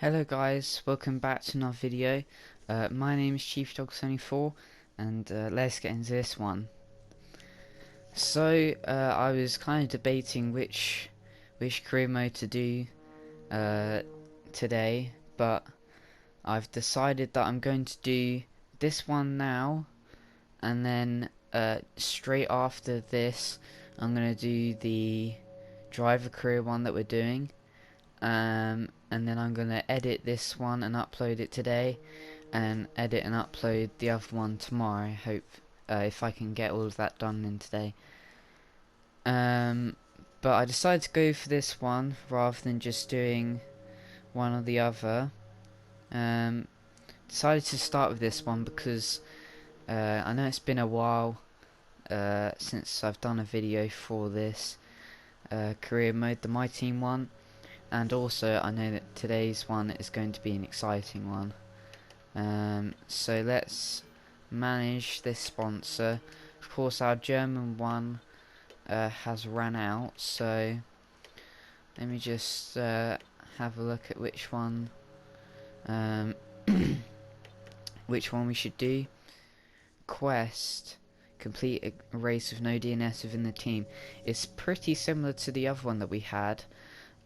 Hello guys, welcome back to another video. My name is ChiefDog74 and let's get into this one. So I was kind of debating which career mode to do today, but I've decided that I'm going to do this one now, and then straight after this I'm going to do the driver career one that we're doing. And then I'm going to edit this one and upload it today, and edit and upload the other one tomorrow. I hope if I can get all of that done in today. But I decided to go for this one rather than just doing one or the other. Decided to start with this one because I know it's been a while since I've done a video for this career mode, the My Team one. And also I know that today's one is going to be an exciting one. So let's manage this sponsor. Of course our German one has ran out, so let me just have a look at which one which one we should do. Quest. Complete a race with no DNS within the team. It's pretty similar to the other one that we had.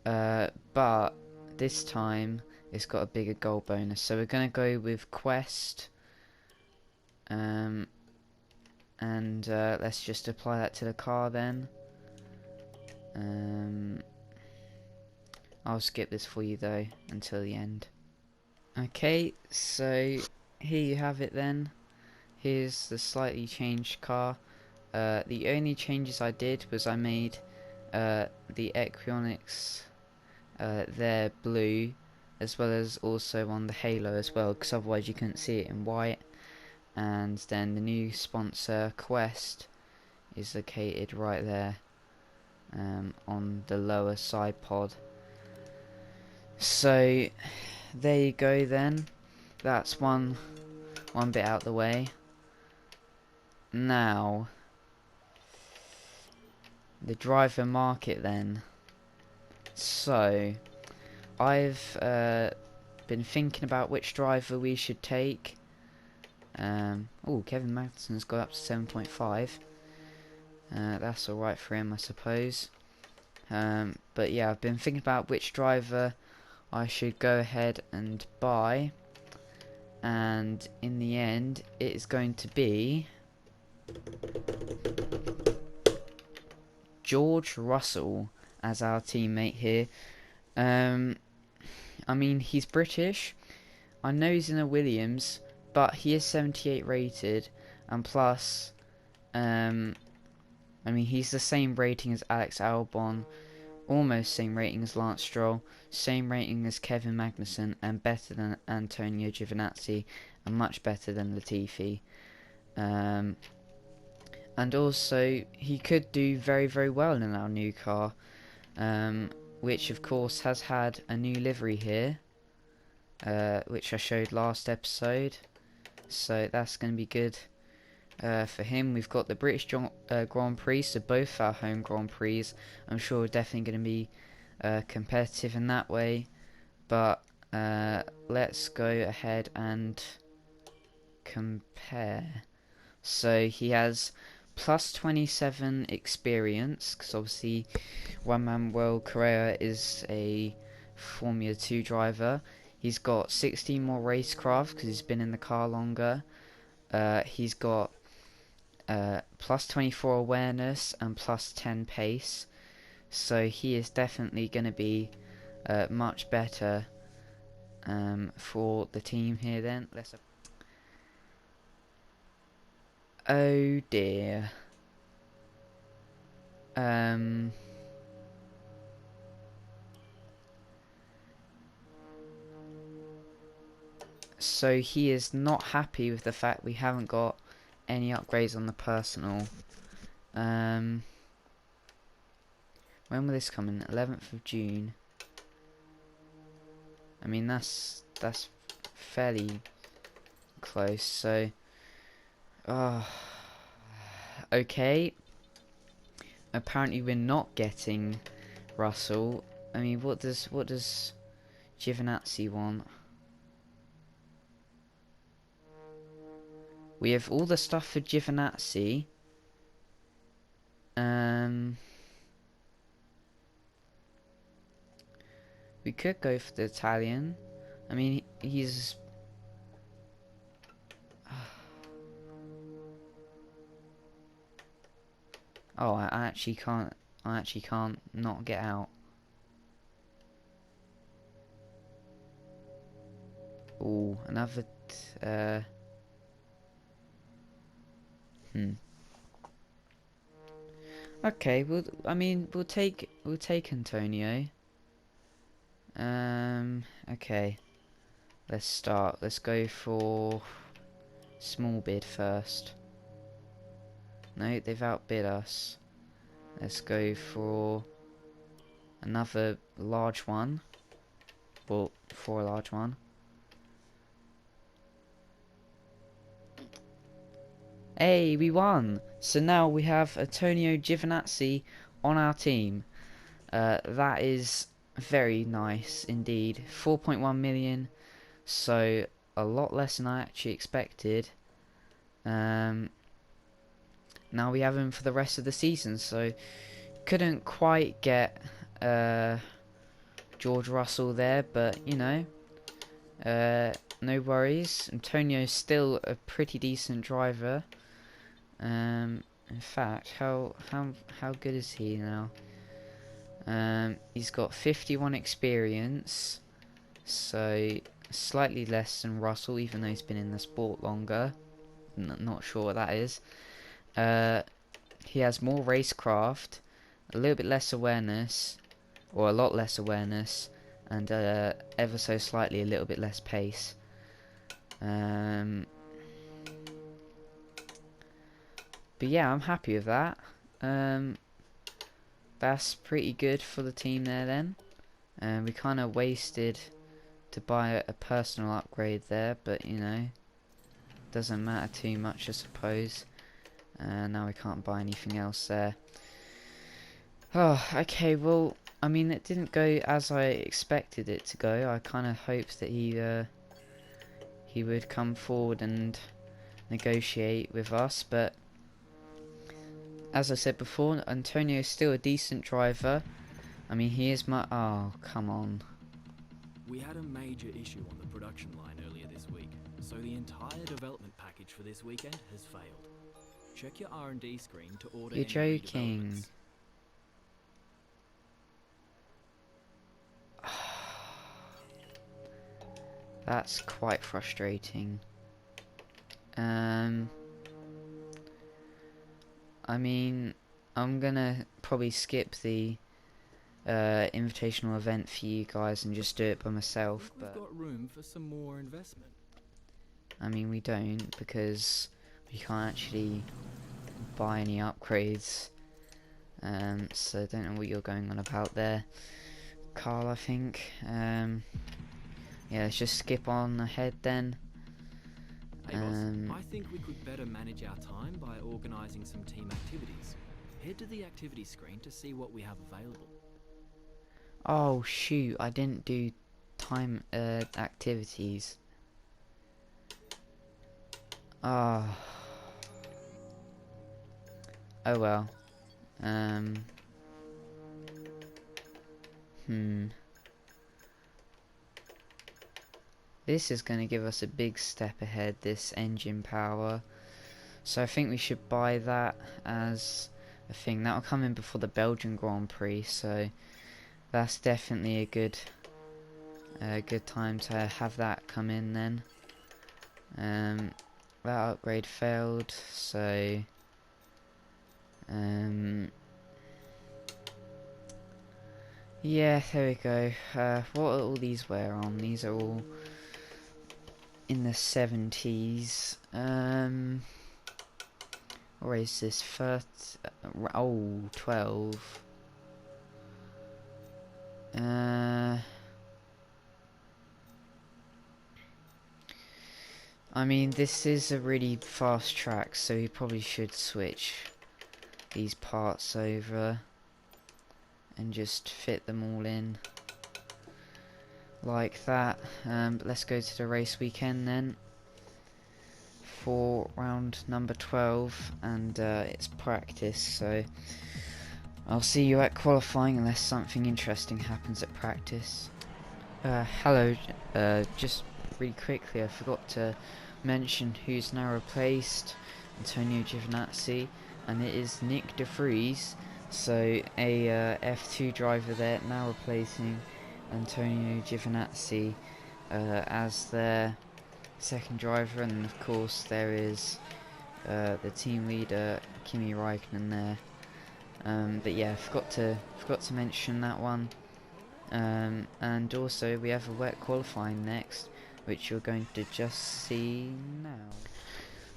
But this time it's got a bigger goal bonus, so we're gonna go with Quest, and let's just apply that to the car then. I'll skip this for you though until the end. Okay, so here you have it then. Here's the slightly changed car. The only changes I did was I made the Equionics they're blue, as well as also on the halo as well, because otherwise you couldn't see it in white. And then the new sponsor Quest is located right there on the lower side pod. So there you go then, that's one bit out the way. Now the driver market then. So I've been thinking about which driver we should take. Oh, Kevin Magnussen's got up to 7.5. That's alright for him, I suppose. But yeah, I've been thinking about which driver I should go ahead and buy, and in the end it is going to be George Russell as our teammate here. I mean, he's British. I know he's in a Williams, but he is 78 rated, and plus, I mean, he's the same rating as Alex Albon, almost same rating as Lance Stroll, same rating as Kevin Magnussen, and better than Antonio Giovinazzi, and much better than Latifi. And also, he could do very, very well in our new car. Which of course has had a new livery here, which I showed last episode, so that's going to be good for him. We've got the British Grand Prix, so both our home Grand Prix I'm sure we're definitely going to be competitive in that way. But let's go ahead and compare. So he has plus 27 experience, because obviously Juan Manuel Correa is a Formula 2 driver. He's got 16 more racecraft because he's been in the car longer. He's got plus 24 awareness and plus 10 pace, so he is definitely going to be much better for the team here then. Oh dear. So he is not happy with the fact we haven't got any upgrades on the personal. When will this come in? 11th of June. I mean, that's fairly close, so okay. Apparently we're not getting Russell. I mean, what does Giovinazzi want? We have all the stuff for Giovinazzi. We could go for the Italian. I mean, he's... Oh, I actually can't not get out. Oh, another... Okay, we'll take Antonio. Okay. Let's start. Let's go for small bid first. No, they've outbid us. Let's go for another large one. Well, for a large one. Hey, we won! So now we have Antonio Giovinazzi on our team. That is very nice indeed. 4.1 million, so a lot less than I actually expected. Now we have him for the rest of the season, so couldn't quite get George Russell there, but you know, no worries. Antonio's still a pretty decent driver. In fact, how good is he now? He's got 51 experience, so slightly less than Russell, even though he's been in the sport longer. Not sure what that is. He has more racecraft, a little bit less awareness, or a lot less awareness, and ever so slightly a little bit less pace. But yeah, I'm happy with that. That's pretty good for the team there then. We kind of wasted to buy a personal upgrade there, but you know, doesn't matter too much, I suppose. Now we can't buy anything else there. Oh, okay, well, I mean, it didn't go as I expected it to go. I kind of hoped that he would come forward and negotiate with us, but as I said before, Antonio is still a decent driver. I mean, he is my... Oh, come on. We had a major issue on the production line earlier this week, so the entire development package for this weekend has failed. Check your R&D screen to order You're any joking. redevelopments. That's quite frustrating. I mean, I'm gonna probably skip the invitational event for you guys and just do it by myself, but we've got room for some more investment. I mean, we don't, because we can't actually buy any upgrades. So I don't know what you're going on about there, Carl, I think. Yeah, let's just skip on ahead then. Hey boss, I think we could better manage our time by organising some team activities. Head to the activity screen to see what we have available. Oh shoot, I didn't do time activities. Oh. Oh well. This is going to give us a big step ahead, this engine power. So I think we should buy that as a thing. That'll come in before the Belgian Grand Prix, so that's definitely a good time to have that come in then. That upgrade failed, so yeah, there we go. What are all these wear on? These are all in the 70s. Or is this first? Oh, 12. I mean, this is a really fast track, so we probably should switch these parts over and just fit them all in. like that. But let's go to the race weekend then for round number 12, and it's practice, so I'll see you at qualifying unless something interesting happens at practice. Hello, just really quickly, I forgot to mention who's now replaced Antonio Giovinazzi, and it is Nick De Vries, so a F2 driver there, now replacing Antonio Giovinazzi as their second driver, and of course there is the team leader Kimi Räikkönen there. But yeah, forgot to mention that one. And also we have a wet qualifying next, which you're going to just see now.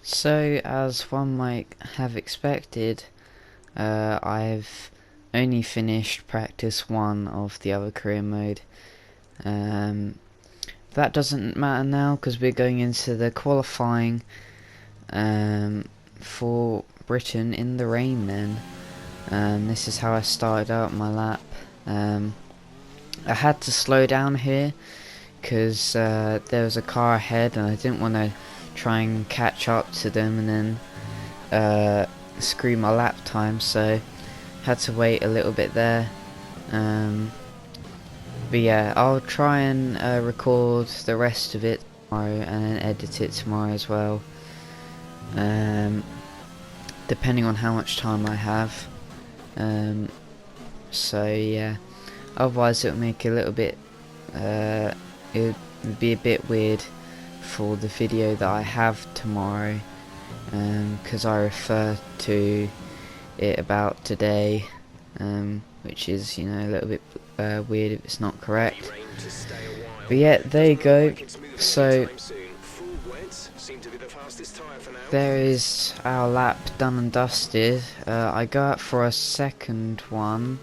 So as one might have expected, I've only finished practice 1 of the other career mode. That doesn't matter now because we're going into the qualifying for Britain in the rain then. This is how I started out my lap. I had to slow down here because there was a car ahead and I didn't want to try and catch up to them and then screw my lap time, so had to wait a little bit there. But yeah, I'll try and record the rest of it tomorrow and then edit it tomorrow as well, depending on how much time I have. So yeah, otherwise it would make a little bit, it would be a bit weird for the video that I have tomorrow, because I refer to it about today, which is, you know, a little bit weird if it's not correct. But yeah, there you go. So there is our lap done and dusted. I go out for a second one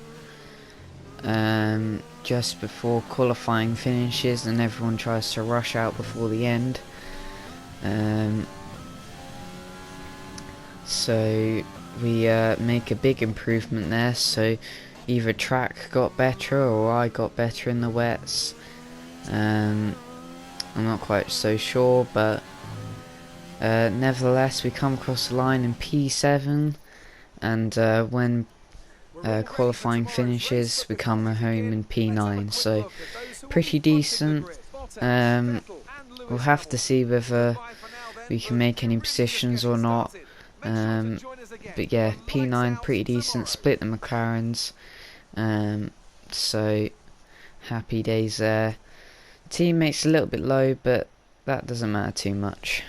just before qualifying finishes and everyone tries to rush out before the end. So we make a big improvement there, so either track got better or I got better in the wets. I'm not quite so sure, but nevertheless we come across the line in P7, and when qualifying finishes we come home in P9, so pretty decent. We'll have to see whether we can make any positions or not, but yeah, P9 pretty decent, split the McLarens, so happy days there. Teammates a little bit low, but that doesn't matter too much.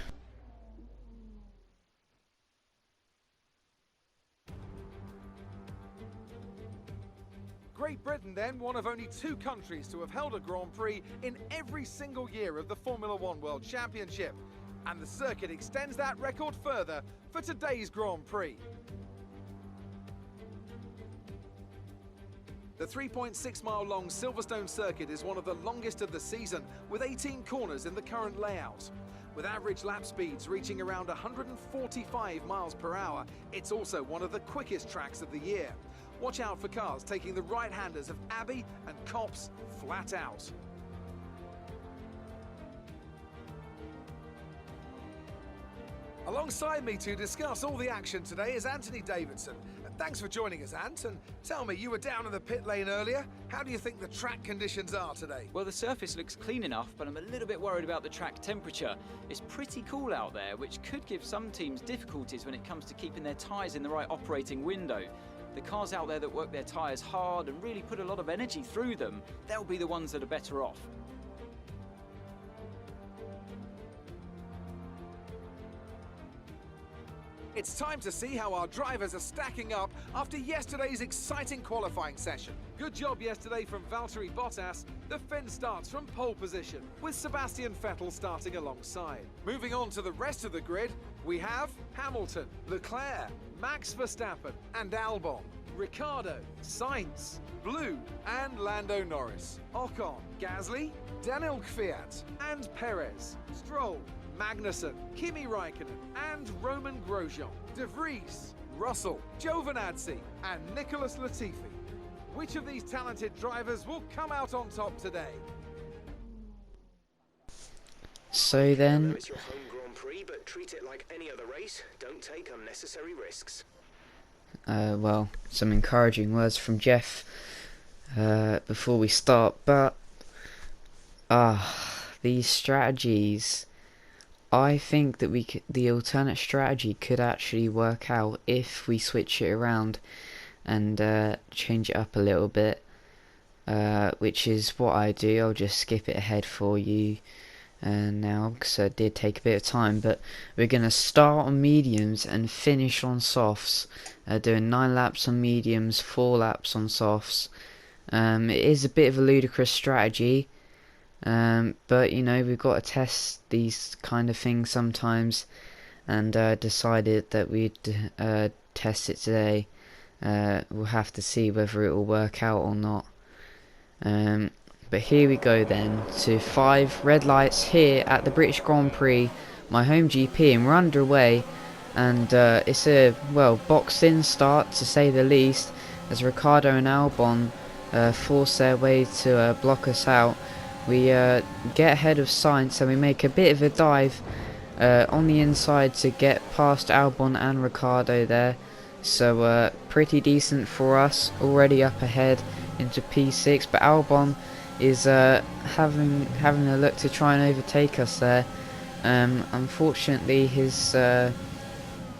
Great Britain then, one of only 2 countries to have held a Grand Prix in every single year of the Formula One World Championship. And the circuit extends that record further for today's Grand Prix. The 3.6-mile long Silverstone circuit is one of the longest of the season, with 18 corners in the current layout. With average lap speeds reaching around 145 miles per hour, it's also one of the quickest tracks of the year. Watch out for cars taking the right-handers of Abbey and Copse flat out. Alongside me to discuss all the action today is Anthony Davidson. Thanks for joining us, Ant, and tell me, you were down in the pit lane earlier. How do you think the track conditions are today? Well, the surface looks clean enough, but I'm a little bit worried about the track temperature. It's pretty cool out there, which could give some teams difficulties when it comes to keeping their tyres in the right operating window. The cars out there that work their tyres hard and really put a lot of energy through them, they'll be the ones that are better off. It's time to see how our drivers are stacking up after yesterday's exciting qualifying session. Good job yesterday from Valtteri Bottas. The Finn starts from pole position, with Sebastian Vettel starting alongside. Moving on to the rest of the grid, we have Hamilton, Leclerc, Max Verstappen and Albon, Ricciardo, Sainz, Blue and Lando Norris, Ocon, Gasly, Daniel Kvyat and Perez, Stroll, Magnussen, Kimi Räikkönen and Roman Grosjean, De Vries, Russell, Giovinazzi and Nicholas Latifi. Which of these talented drivers will come out on top today? So then, It's your home Grand Prix, but treat it like any other race. Don't take unnecessary risks. well, some encouraging words from Jeff before we start, but these strategies, I think that the alternate strategy could actually work out if we switch it around and change it up a little bit, which is what I do. I'll just skip it ahead for you now, because it did take a bit of time, but we're going to start on mediums and finish on softs, doing 9 laps on mediums, 4 laps on softs. It is a bit of a ludicrous strategy, but you know, we've got to test these kind of things sometimes, and decided that we'd test it today. We'll have to see whether it will work out or not. But here we go then to 5 red lights here at the British Grand Prix, my home GP, and we're underway. And it's a, well, boxed in start to say the least, as Ricciardo and Albon force their way to block us out. We get ahead of Sainz and we make a bit of a dive on the inside to get past Albon and Ricciardo there. So pretty decent for us, already up ahead into P6, but Albon is having a look to try and overtake us there. Unfortunately his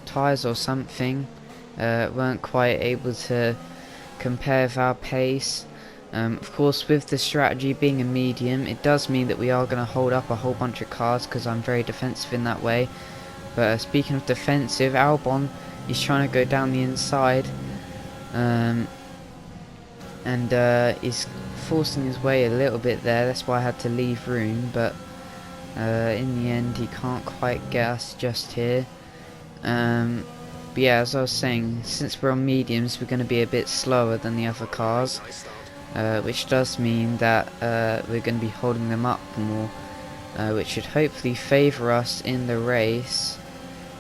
tyres or something weren't quite able to compare with our pace. Of course, with the strategy being a medium, it does mean that we are going to hold up a whole bunch of cars, because I'm very defensive in that way. But speaking of defensive, Albon is trying to go down the inside, and is forcing his way a little bit there. That's why I had to leave room, but in the end he can't quite get us just here. But yeah, as I was saying, since we're on mediums, we're going to be a bit slower than the other cars, which does mean that we're going to be holding them up more, which should hopefully favour us in the race,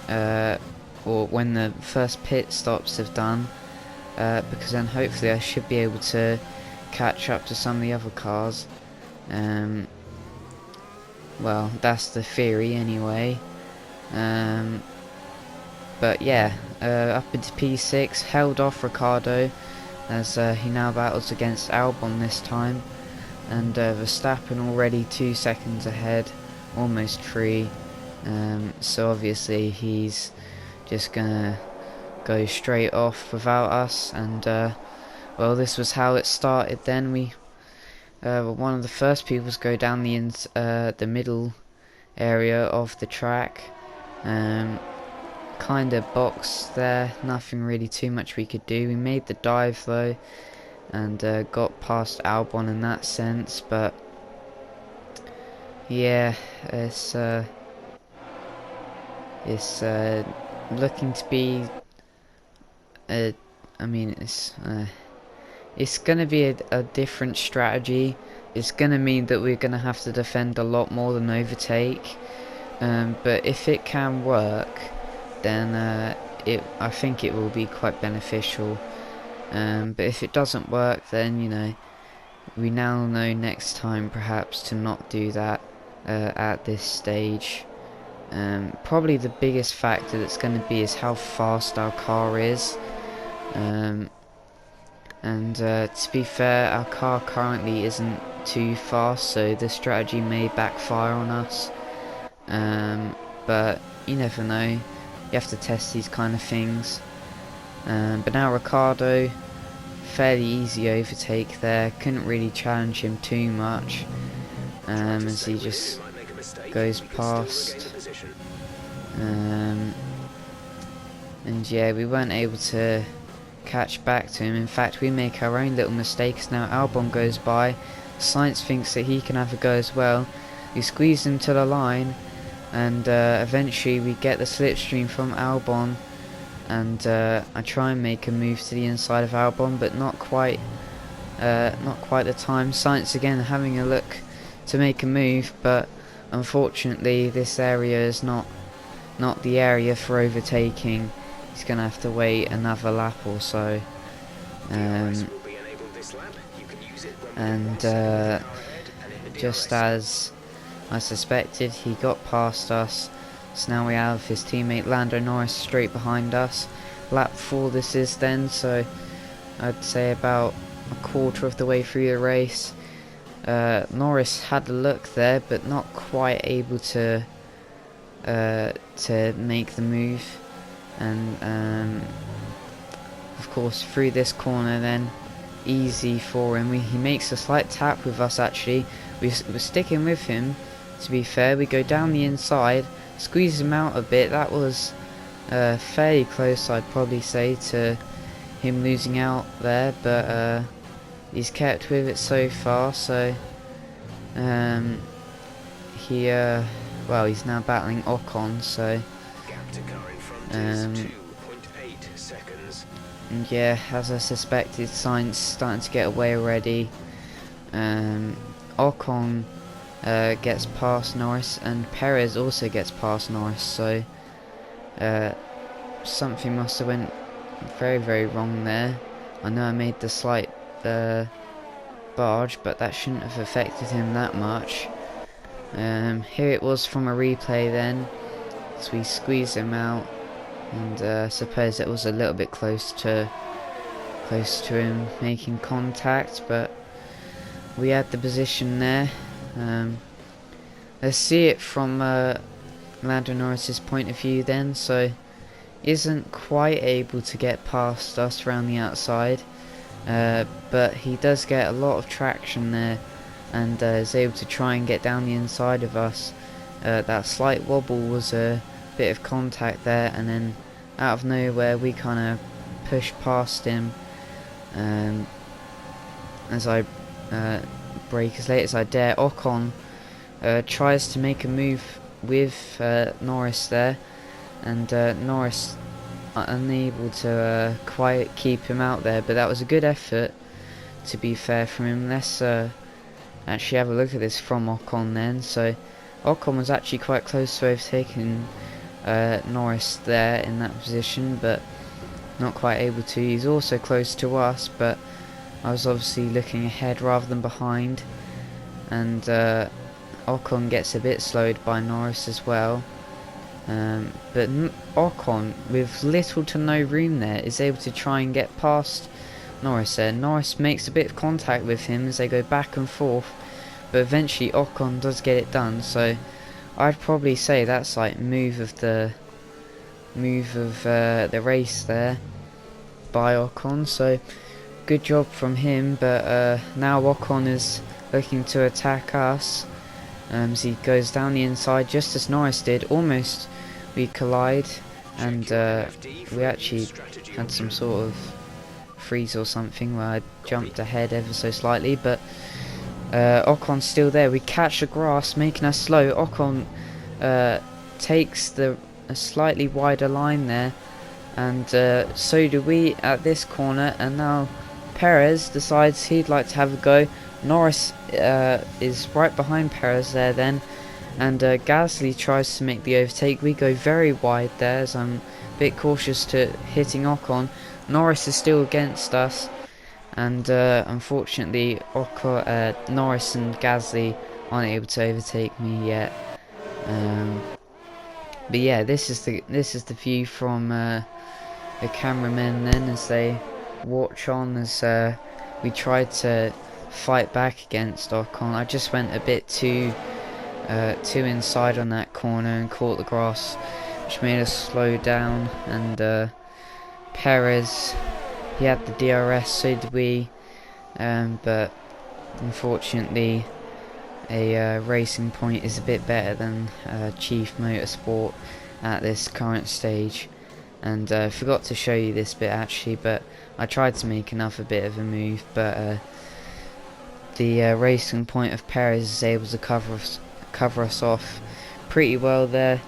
or when the first pit stops have done, because then hopefully I should be able to catch up to some of the other cars. Well, that's the theory anyway. But yeah, up into P6, held off Ricciardo, as he now battles against Albon this time, and Verstappen already 2 seconds ahead, almost 3. So obviously he's just gonna go straight off without us, and well, this was how it started. Then we were one of the first people to go down the middle area of the track. Kind of boxed there, nothing really too much we could do. We made the dive though, and got past Albon in that sense, but yeah, it's looking to be I mean, it's gonna be a different strategy. It's gonna mean that we're gonna have to defend a lot more than overtake, but if it can work, then I think it will be quite beneficial. But if it doesn't work, then you know, we now know next time perhaps to not do that at this stage. Probably the biggest factor that's going to be is how fast our car is. And to be fair, our car currently isn't too fast, so the strategy may backfire on us. But you never know. You have to test these kind of things. But now Ricciardo, fairly easy overtake there. Couldn't really challenge him too much, as he just goes past. And yeah, we weren't able to catch back to him. In fact, we make our own little mistakes. Now Albon goes by. Sainz thinks that he can have a go as well. We squeeze him to the line, and eventually we get the slipstream from Albon, and I try and make a move to the inside of Albon, but not quite the time. Sainz again having a look to make a move, but unfortunately this area is not the area for overtaking. He's gonna have to wait another lap or so, and just as I suspected. He got past us, so now we have his teammate Lando Norris straight behind us. Lap 4 this is then, so I'd say about a quarter of the way through the race. Norris had a look there, but not quite able to make the move, and of course through this corner then, easy for him. He makes a slight tap with us actually. We're sticking with him, to be fair. We go down the inside, squeeze him out a bit. That was fairly close, I'd probably say, to him losing out there, but he's kept with it so far. So he's now battling Ocon, so Gap to car in front is 2.8 seconds. and yeah, as I suspected, Sainz starting to get away already. Ocon gets past Norris, and Perez also gets past Norris, so something must have went very, very wrong there. I know I made the slight barge, but that shouldn't have affected him that much. Here it was from a replay then, so we squeezed him out, and I suppose it was a little bit close to him making contact, but we had the position there. Let's see it from Lando Norris's point of view then. So isn't quite able to get past us around the outside, but he does get a lot of traction there, and is able to try and get down the inside of us. That slight wobble was a bit of contact there, and then out of nowhere we kind of pushed past him. As I brake as late as I dare, Ocon tries to make a move with Norris there, and Norris unable to quite keep him out there, but that was a good effort, to be fair, from him. Let's actually have a look at this from Ocon then. So Ocon was actually quite close to overtaking Norris there in that position, but not quite able to. He's also close to us, but I was obviously looking ahead rather than behind, and Ocon gets a bit slowed by Norris as well. But Ocon, with little to no room there, is able to try and get past Norris there. Norris makes a bit of contact with him as they go back and forth, but eventually Ocon does get it done. So I'd probably say that's like move of the race there by Ocon. So good job from him, but now Ocon is looking to attack us. As he goes down the inside just as Norris did. Almost we collide, and we actually had some sort of freeze or something where I jumped ahead ever so slightly, but Ocon's still there. We catch the grass, making us slow. Ocon takes a slightly wider line there, and so do we at this corner, and now Perez decides he'd like to have a go. Norris is right behind Perez there then, and Gasly tries to make the overtake. We go very wide there, as I'm a bit cautious to hitting Ocon. Norris is still against us, and unfortunately Norris and Gasly aren't able to overtake me yet. But yeah, this is the view from the cameramen then, as they watch on as we tried to fight back against Ocon. I just went a bit too inside on that corner and caught the grass, which made us slow down. And Perez, he had the DRS, so did we, but unfortunately a Racing Point is a bit better than Chief Motorsport at this current stage. And I forgot to show you this bit actually, but I tried to make another bit of a move, but the Racing Point of Perez is able to cover us off pretty well there.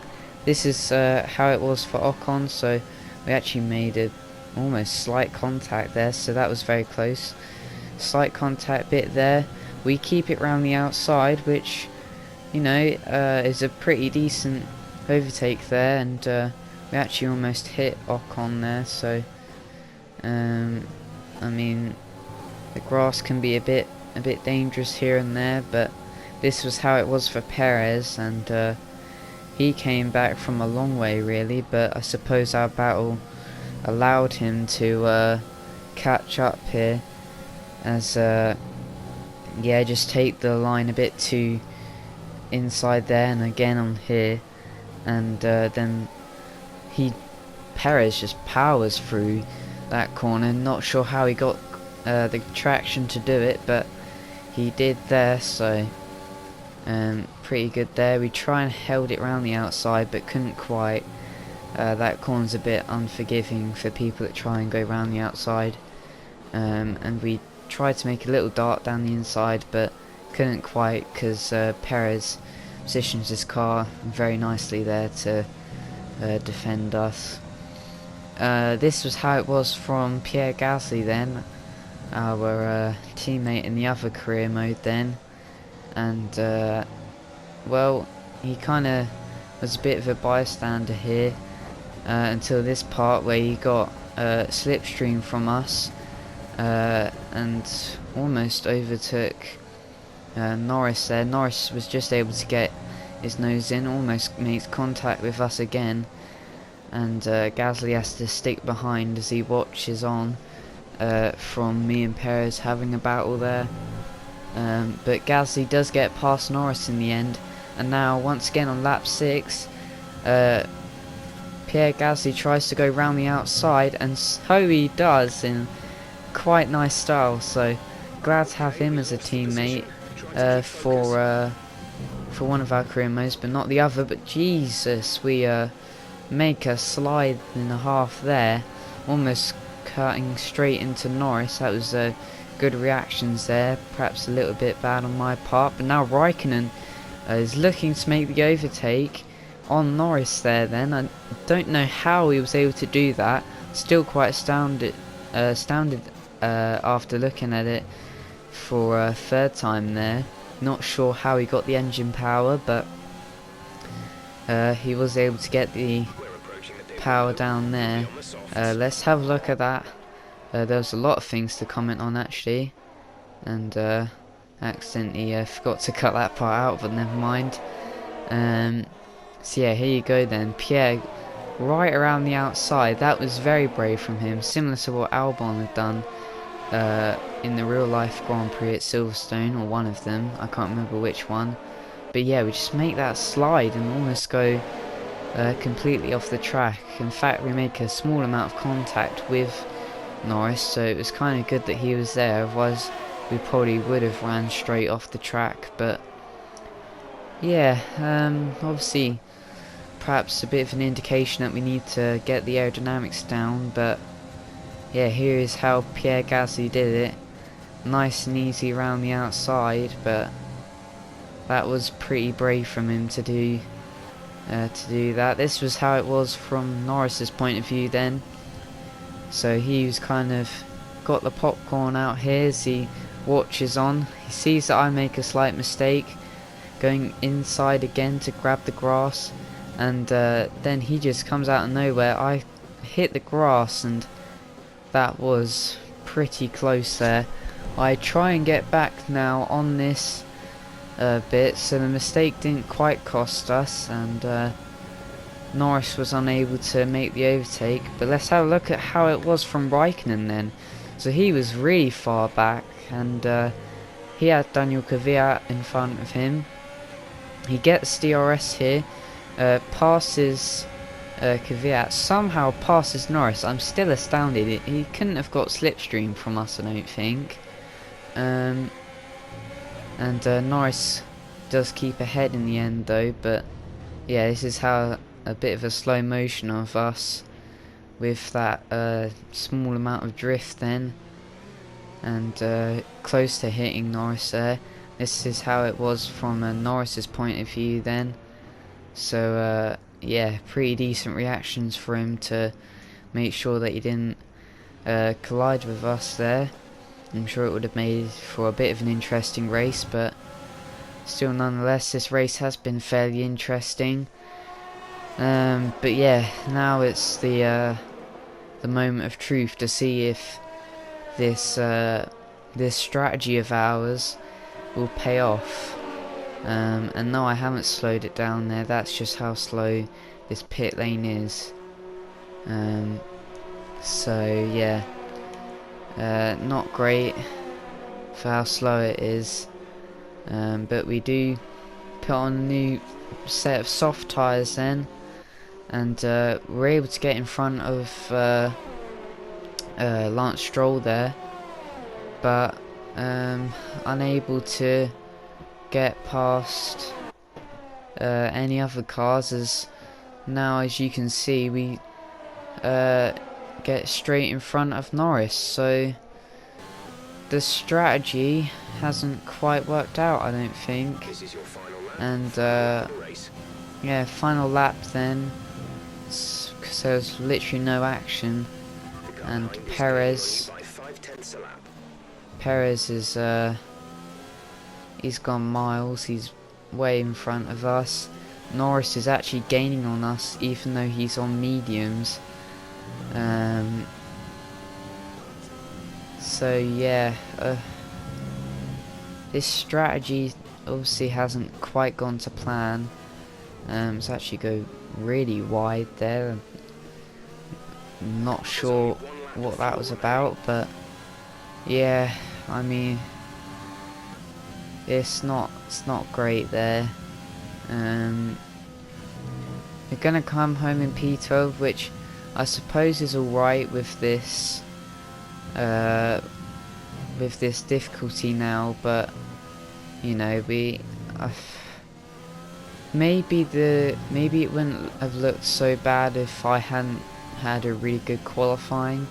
This is how it was for Ocon, so we actually made a almost slight contact there, so that was very close. Slight contact bit there. We keep it round the outside, which, you know, is a pretty decent overtake there, and we actually almost hit Ocon there. So I mean, the grass can be a bit dangerous here and there, but this was how it was for Perez, and he came back from a long way really, but I suppose our battle allowed him to catch up here, as yeah, just take the line a bit too inside there and again on here, and then Perez just powers through that corner. Not sure how he got the traction to do it, but he did there, so pretty good there. We tried and held it around the outside but couldn't quite. That corner's a bit unforgiving for people that try and go around the outside, and we tried to make a little dart down the inside but couldn't quite, because Perez positions his car very nicely there to defend us. This was how it was from Pierre Gasly then, our teammate in the other career mode then, and well, he kind of was a bit of a bystander here until this part where he got slipstream from us and almost overtook Norris there. Norris was just able to get his nose in, almost makes contact with us again, and Gasly has to stick behind as he watches on from me and Perez having a battle there. But Gasly does get past Norris in the end, and now once again on lap 6 Pierre Gasly tries to go round the outside, and so he does in quite nice style, so glad to have him as a teammate for one of our career modes, but not the other. But Jesus, we make a slide and a half there, almost cutting straight into Norris. That was good reactions there, perhaps a little bit bad on my part, but now Raikkonen is looking to make the overtake on Norris there then. I don't know how he was able to do that, still quite astounded after looking at it for a third time there. Not sure how he got the engine power, but he was able to get the power down there. Let's have a look at that. There was a lot of things to comment on actually, and accidentally forgot to cut that part out, but never mind. So yeah, here you go then. Pierre right around the outside. That was very brave from him, similar to what Albon had done in the real life Grand Prix at Silverstone, or one of them, I can't remember which one. But yeah, we just make that slide and almost go completely off the track. In fact, we make a small amount of contact with Norris, so it was kind of good that he was there, otherwise we probably would have ran straight off the track. But yeah, obviously perhaps a bit of an indication that we need to get the aerodynamics down, but yeah, here is how Pierre Gasly did it. Nice and easy around the outside, but that was pretty brave from him to do that. This was how it was from Norris's point of view then. So he was kind of got the popcorn out here as he watches on. He sees that I make a slight mistake, going inside again to grab the grass, and then he just comes out of nowhere. I hit the grass, and that was pretty close there. I try and get back now on this bit, so the mistake didn't quite cost us, and Norris was unable to make the overtake. But let's have a look at how it was from Raikkonen then. So he was really far back, and he had Daniel Kvyat in front of him. He gets DRS here, passes Kvyat, somehow passes Norris. I'm still astounded. He couldn't have got slipstream from us, I don't think. And Norris does keep ahead in the end though, but yeah, this is how a bit of a slow motion of us with that small amount of drift then, and close to hitting Norris there. This is how it was from Norris's point of view then. So yeah, pretty decent reactions for him to make sure that he didn't collide with us there. I'm sure it would have made for a bit of an interesting race, but still nonetheless this race has been fairly interesting. But yeah, now it's the moment of truth to see if this this strategy of ours will pay off. And no, I haven't slowed it down there. That's just how slow this pit lane is. So yeah, not great for how slow it is. But we do put on a new set of soft tyres then, and we're able to get in front of Lance Stroll there, but unable to get past any other cars, as now, as you can see, we get straight in front of Norris. So the strategy hasn't quite worked out, I don't think. This is your final lap. And The race. yeah, final lap then, because there's literally no action. The car And behind is Perez, gaining only by 0.5 a lap. Perez is he's gone miles. He's way in front of us. Norris is actually gaining on us, even though he's on mediums. So yeah, this strategy obviously hasn't quite gone to plan. It's actually go really wide there. I'm not sure what that was about, but yeah, I mean, it's not great there. We're gonna come home in P12, which I suppose is alright with this difficulty now, but you know, maybe it wouldn't have looked so bad if I hadn't had a really good qualifying,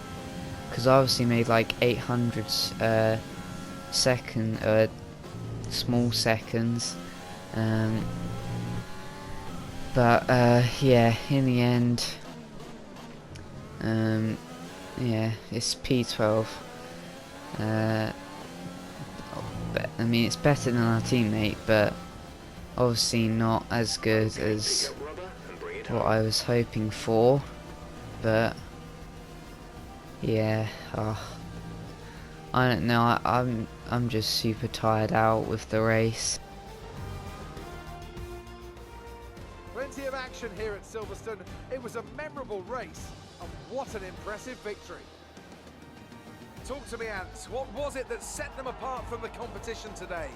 because I obviously made like 800 small seconds, but yeah, in the end, yeah, it's P12. I mean, it's better than our teammate, but obviously not as good as what I was hoping for. But yeah, I don't know. I'm just super tired out with the race. Plenty of action here at Silverstone. It was a memorable race, and what an impressive victory. Talk to me, Ants. What was it that set them apart from the competition today?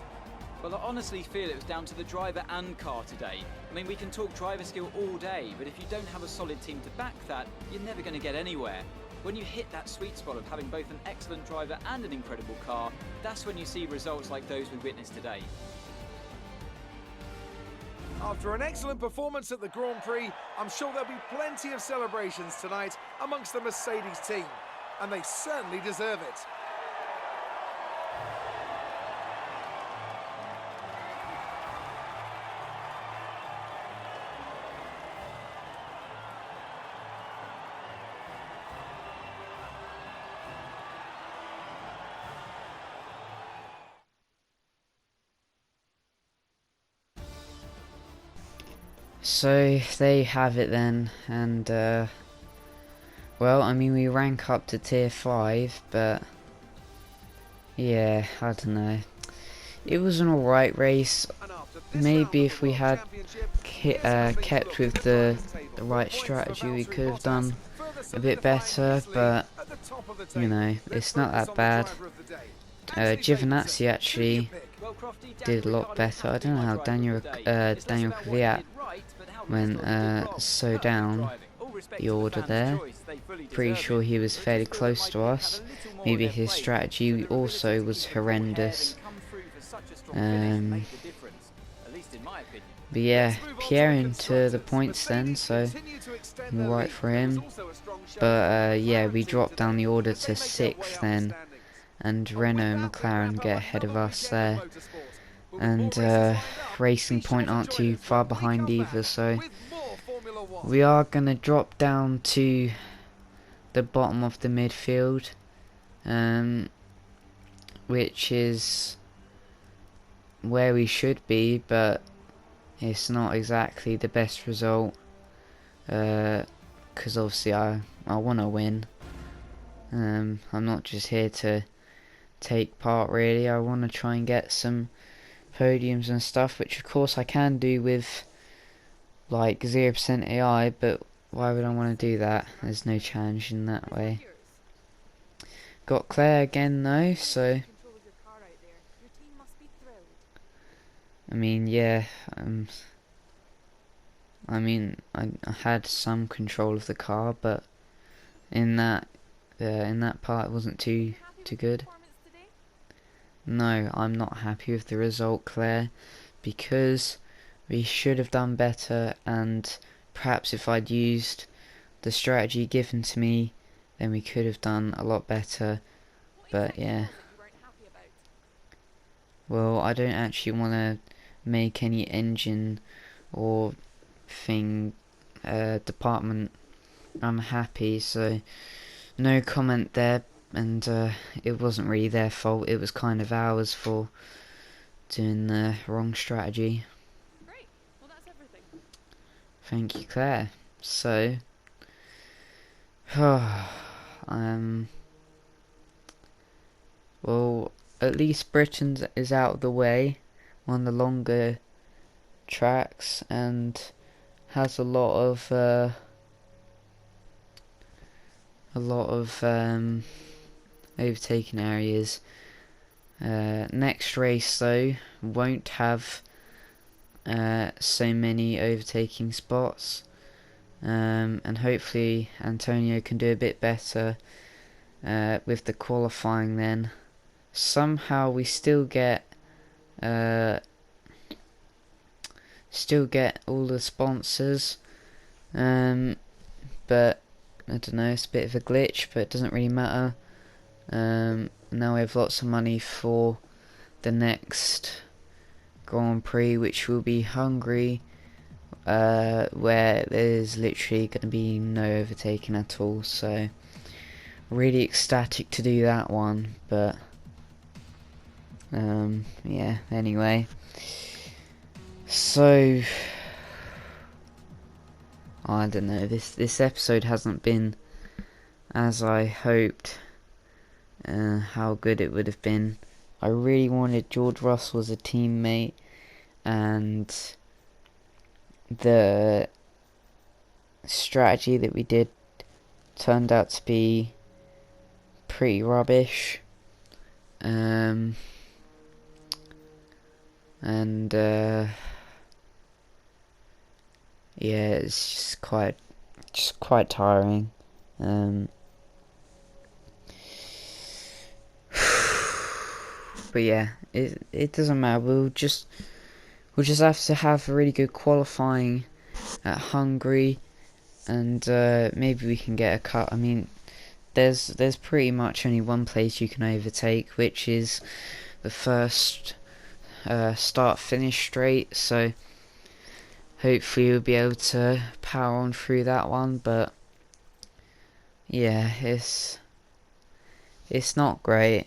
Well, I honestly feel it was down to the driver and car today. I mean, we can talk driver skill all day, but if you don't have a solid team to back that, you're never going to get anywhere. When you hit that sweet spot of having both an excellent driver and an incredible car, that's when you see results like those we witnessed today. After an excellent performance at the Grand Prix, I'm sure there'll be plenty of celebrations tonight amongst the Mercedes team, and they certainly deserve it. So there you have it then, and well, I mean, we rank up to tier 5, but yeah, I don't know. It was an alright race. Maybe if we had kept with the right strategy, we could have done a bit better, but you know, it's not that bad. Giovinazzi actually did a lot better. I don't know how Daniel Kvyat went so down the order there. Pretty sure he was fairly close to us. Maybe his strategy also was horrendous. But yeah, Pierre into the points then, so I'm alright for him. But yeah, we dropped down the order to 6th then, and Renault and McLaren get ahead of us there. And Racing Point aren't too far behind either, so we are going to drop down to the bottom of the midfield, which is where we should be, but it's not exactly the best result, because obviously I want to win. I'm not just here to take part really. I want to try and get some podiums and stuff, which of course I can do with like 0% AI, but why would I want to do that? There's no challenge in that way. Got Claire again though, so I mean, yeah, I mean, I had some control of the car, but in that part it wasn't too good. No, I'm not happy with the result, Claire, because we should have done better, and perhaps if I'd used the strategy given to me, then we could have done a lot better. But yeah. Well, I don't actually want to make any engine or thing department unhappy, so no comment there. And it wasn't really their fault, it was kind of ours for doing the wrong strategy. Great. Well, that's everything. Thank you, Claire. So well, at least Britain's is out of the way, one of the longer tracks, and has a lot of overtaking areas. Next race though won't have so many overtaking spots, and hopefully Antonio can do a bit better with the qualifying then. Somehow we still get all the sponsors, but I don't know, it's a bit of a glitch, but it doesn't really matter. Now we have lots of money for the next Grand Prix, which will be Hungary, where there's literally going to be no overtaking at all, so really ecstatic to do that one. But yeah, anyway, so I don't know, this episode hasn't been as I hoped how good it would have been. I really wanted George Russell as a teammate, and the strategy that we did turned out to be pretty rubbish. And yeah, it's just quite tiring. But yeah, it doesn't matter. We'll just have to have a really good qualifying at Hungary, and maybe we can get a cut. I mean, there's pretty much only one place you can overtake, which is the first start-finish straight. So hopefully we'll be able to power on through that one. But yeah, it's not great.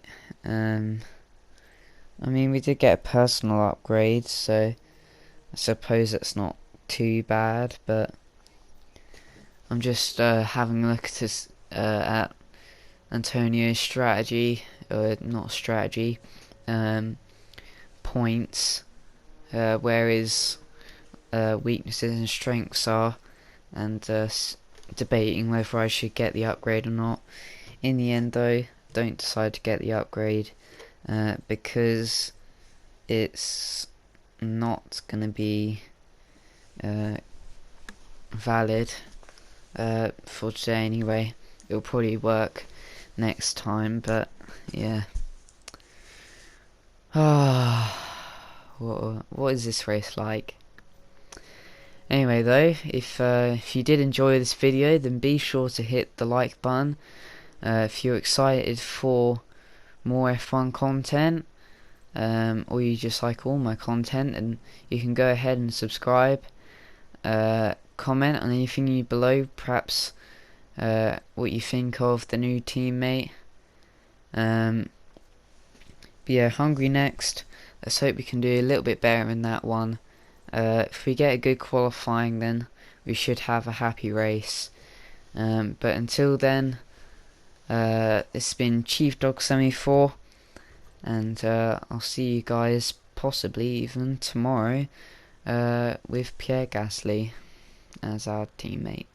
I mean, we did get a personal upgrade, so I suppose that's not too bad, but I'm just having a look at this, at Antonio's strategy, or not strategy, points, where his weaknesses and strengths are, and debating whether I should get the upgrade or not. In the end though, don't decide to get the upgrade, because it's not going to be valid for today anyway. It'll probably work next time, but yeah. What is this race like? Anyway though, if you did enjoy this video, then be sure to hit the like button. If you're excited for more F1 content, or you just like all my content, and you can go ahead and subscribe. Comment on anything below, perhaps what you think of the new teammate. But yeah, Hungary next. Let's hope we can do a little bit better in that one. If we get a good qualifying, then we should have a happy race. But until then, this has been Chief Dog 74, and I'll see you guys possibly even tomorrow with Pierre Gasly as our teammate.